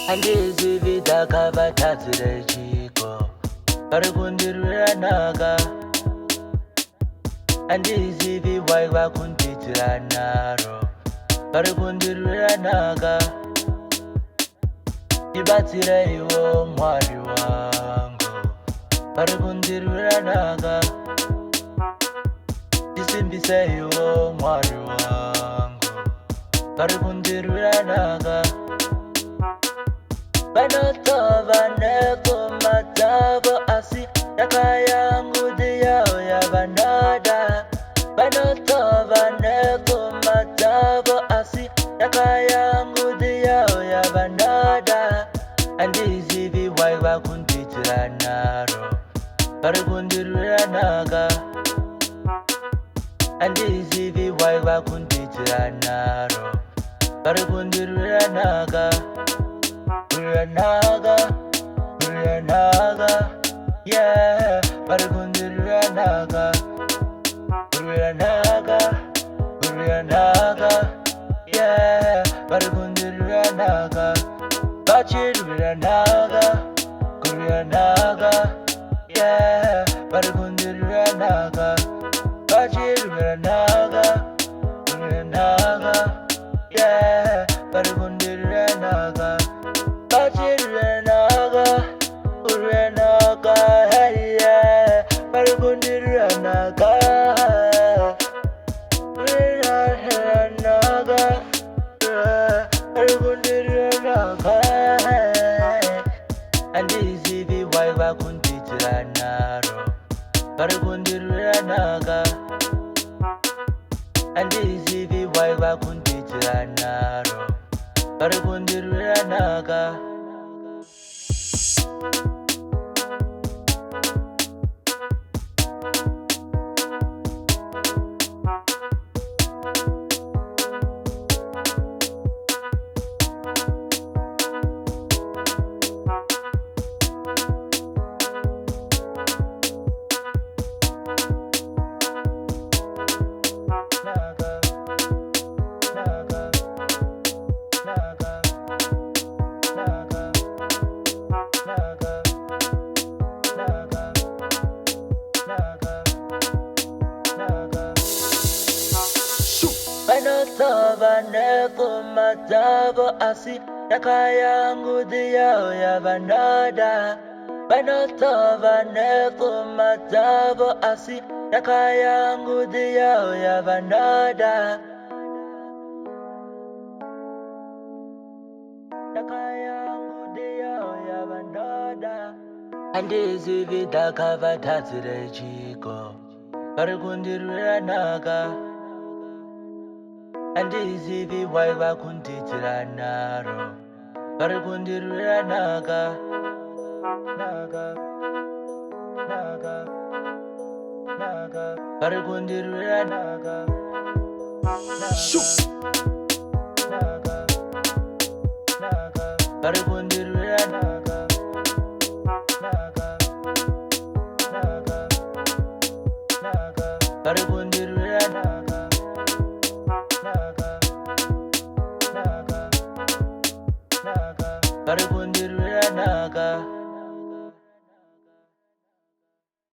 Handizivi ndakavatadzira chiko vari kundirwira nhaka. Handizivi wai vakundiitira nharo vari kundirwira nhaka. Ndibatsireiwo Mwari wangu vari kundirwira nhaka. Ndisimbiseiwo Mwari wangu vari kundirwira nhaka. Vanotova nepfuma dzavo asi Nhaka yangu ndiyo yavanoda. Vanotova nepfuma dzavo asi Nhaka yangu ndiyo yavanoda. Handizivi wai vakundiitira nharo vari kundirwira nhaka. Handizivi wai vakundiitira nharo vari kundirwira nhaka. Kurwira nhaka, yeah, vari kundirwira nhaka. Kurwira nhaka, yeah, vari kundirwira nhaka. Vachirwira nhaka, kurwira nhaka, yeah, vari kundirwira nhaka. Vachirwira nhaka, kurwira nhaka, yeah, vari kundirwira nhaka. Vachirwira nhaka, kurwira nhaka, hey yeah, vari kundirwira nhaka. Kurwira nhaka, yeah, vari kundirwira nhaka. Handizivi wai vakundiitira nharo vari kundirwira nhaka. Handizivi wai vakundiitira nharo vari kundirwira nhaka. Vanotova nepfuma dzavo asi Nhaka yangu ndiyo yavanoda. Vanotova nepfuma dzavo asi Nhaka yangu ndiyo yavanoda. Nhaka yangu ndiyo yavanoda. Handizivi ndakavatadzira chiko vari kundirwira nhaka. Handizivi wai vakundiitira nharo vari kundirwira nhaka. Vari kundirwira nhaka. Vari kundirwira nhaka. Vari kundirwira nhaka. Vari kundirwira nhaka.